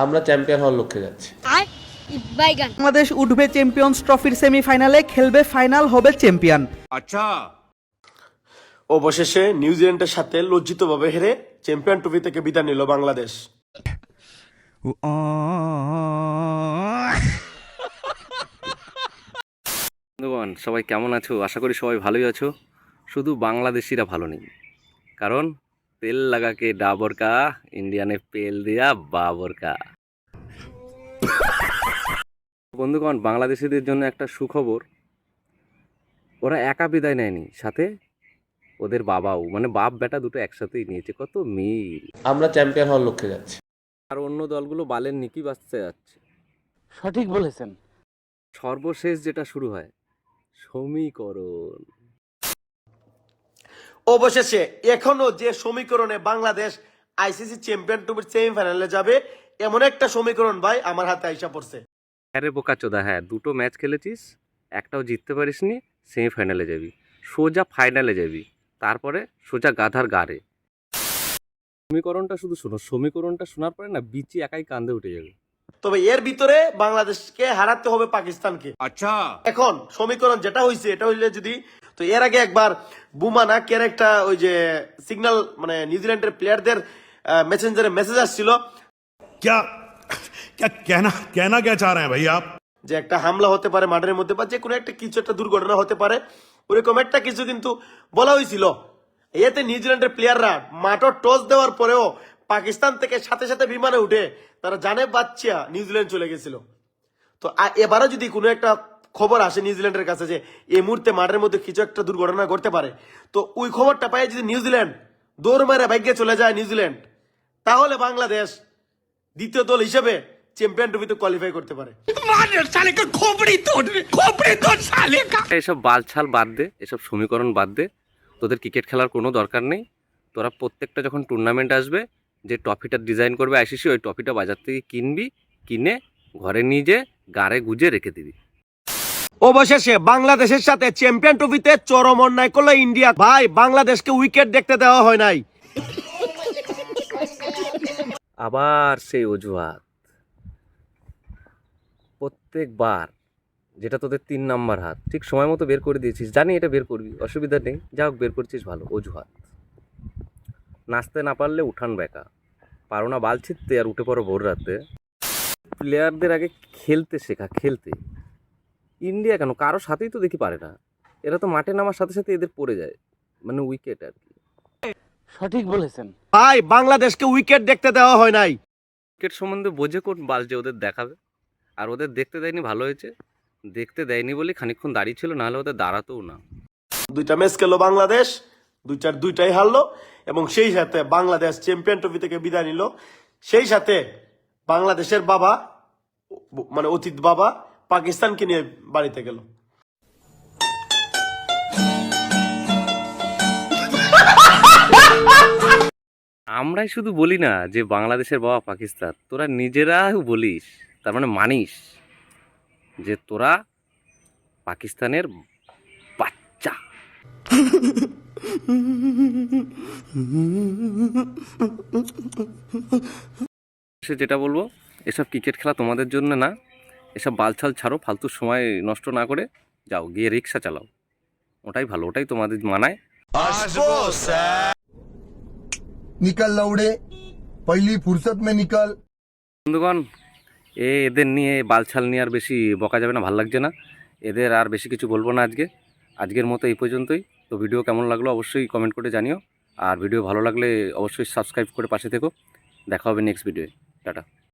আমরা চ্যাম্পিয়ন হওয়ার লক্ষ্যে যাচ্ছি। বাংলাদেশ উঠবে চ্যাম্পিয়ন্স ট্রফির সেমিফাইনালে, খেলবে ফাইনাল, হবে চ্যাম্পিয়ন। আচ্ছা, অবশেষে নিউজিল্যান্ডের সাথে লজ্জিতভাবে হেরে চ্যাম্পিয়ন ট্রফি থেকে বিদায় নিল বাংলাদেশ। বন্ধুগণ, সবাই কেমন আছো? আশা করি সবাই ভালোই আছো। শুধু বাংলাদেশিরা ভালো নেই, কারণ তেল লাগাকে ডাবর কা, ইন্ডিয়ানে পেল দিয়া বাবর কা। বন্ধুগণ, বাংলাদেশিদের জন্য একটা সুখবর, ওরা একা বিদায় নেয়নি, সাথে ওদের বাবাও, মানে বাপ বেটা দুটো একসাথেই নিয়েছে। কত মিল! আমরা চ্যাম্পিয়ন হওয়ার লক্ষ্যে যাচ্ছি। আর অন্য দলগুলো বালের নিকি বাঁচতে যাচ্ছে। সঠিক বলেছেন। সর্বশেষ যেটা শুরু হয়, সমীকরণ। অবশেষে এখনো যে সমীকরণে বাংলাদেশ আইসিসি চ্যাম্পিয়ন ট্রফির সেমিফাইনালে যাবে, এমন একটা সমীকরণ ভাই আমার হাতে আইসা পড়ছে। আরে বোকা চোদা, হ্যাঁ, দুটো ম্যাচ খেলেছিস, একটাও জিততে পারিসনি, সেমিফাইনালে যাবি, সোজা ফাইনালে যাবি, তারপরে সোজা গাধার গাড়ে। সমীকরণটা শুধু শোনো, সমীকরণটা শোনার পরে না বিচি একাই কান্দে উঠে যাবে। তবে এর ভিতরে বাংলাদেশকে হারাতে হবে পাকিস্তানকে। আচ্ছা, এখন সমীকরণ যেটা হয়েছে, এটা হইলে যদি, তো এর আগে একবার বুমানা কের একটা ওই যে সিগন্যাল, মানে নিউজিল্যান্ডের প্লেয়ারদের মেসেঞ্জারে মেসেজ আসছিল, क्या क्या कहना कहना क्या चाह रहे हैं भाई आप? যে একটা হামলা হতে পারে মাঠের মধ্যে, বা যে কোনো একটা কিছু একটা দুর্ঘটনা হতে পারে, ওরকম একটা কিছু কিন্তু বলা হয়েছিল। এতে নিউজিল্যান্ডের প্লেয়াররা মাঠও টস দেওয়ার পরেও পাকিস্তান থেকে সাথে সাথে বিমানে উঠে তারা জানে বাচ্চা নিউজিল্যান্ড চলে গেছিল। তো এবারও যদি কোনো একটা খবর আসে নিউজিল্যান্ডের কাছে যে এই মুহূর্তে মাঠের মধ্যে কিছু একটা দুর্ঘটনা ঘটতে পারে, তো ওই খবরটা পাই যদি নিউজিল্যান্ড দৌড় মেরে ভাগ্যে চলে যায় নিউজিল্যান্ড, তাহলে বাংলাদেশ দ্বিতীয় দল হিসেবে চ্যাম্পিয়ন ট্রফিতে কোয়ালিফাই করতে পারে। এসব বালছাল বাদ দে, এসব সমীকরণ বাদ দে, তোদের ক্রিকেট খেলার কোনো দরকার নেই। তোরা প্রত্যেকটা যখন টুর্নামেন্ট আসবে, যে ট্রফিটা ডিজাইন করবে আইসিসি, ওই ট্রফিটা বাজার থেকে কিনবি, কিনে ঘরে নিয়ে যে গাড়ে গুজে রেখে দিবি। অবশেষে বাংলাদেশের সাথে চ্যাম্পিয়ন ট্রফিতে চরম অন্যায় করলো ইন্ডিয়া। ভাই, বাংলাদেশকে উইকেট দেখতে দেওয়া হয় নাই। আবার সেই অজুহাত, প্রত্যেকবার যেটা তোদের 3 নাম্বার হাত, ঠিক সময় মতো বের করে দিয়েছিস, জানি এটা বের করবি, অসুবিধা নেই, যা হোক বের করছিস ভালো। অজুহাত, নাচতে না পারলে উঠান বেকা, পারো না বাল ছিঁড়তে আর উঠে পড়ো ভোর রাতে। প্লেয়ারদের আগে খেলতে শেখা, খেলতে। ইন্ডিয়া কেন, কারো সাথেই তো দেখি পারে না, এরা তো মাঠে নামার সাথে সাথে এদের পড়ে যায়, মানে উইকেট আর কি। সঠিক বলেছেন। ভাই, বাংলাদেশকে উইকেট দেখতে দেওয়া হয় নাই। ক্রিকেট সম্বন্ধে বোঝে কোন বাল যে ওদের দেখাবে। আর ওদের দেখতে দেয়নি, ভালো হয়েছে, দেখতে দেয়নি বলে খানিকক্ষণ দাঁড়িয়ে ছিল, নাহলে ওদের দাঁড়াতেও না। দুইটা ম্যাচ খেলো বাংলাদেশ, দুইটাই হারলো, এবং সেই সাথে বাংলাদেশ চ্যাম্পিয়ন ট্রফি থেকে বিদায় নিল। সেই সাথে বাংলাদেশের বাবা, মানে অতীত বাবা, পাকিস্তানকে নিয়ে বাড়িতে গেল। আমরাই শুধু বলি না যে বাংলাদেশের বাবা পাকিস্তান, তোরা নিজেরাও বলিস, তার মানে মানিস যে তোরা পাকিস্তানের বাচ্চা। সে যেটা বলবো, এসব ক্রিকেট খেলা তোমাদের জন্য না, এসব বালছাল ছাড়ো, ফালতু সময় নষ্ট না করে যাও গিয়ে রিক্সা চালাও, ওটাই ভালো, ওটাই তোমাদের মানায়। निकल लौड़े, पहली फुर्सत में निकल। বন্ধুগণ, এদের নিয়ে বালছাল নিয়ে আর বেশি বকা যাবে না, ভালো লাগছে না এদের, আর বেশি কিছু বলবো না আজকের মতো এই পর্যন্তই। তো ভিডিও কেমন লাগলো অবশ্যই কমেন্ট করে জানিও, আর ভিডিও ভালো লাগলে অবশ্যই সাবস্ক্রাইব করে পাশে থেকো। দেখা হবে নেক্সট ভিডিওয়ে। টাটা।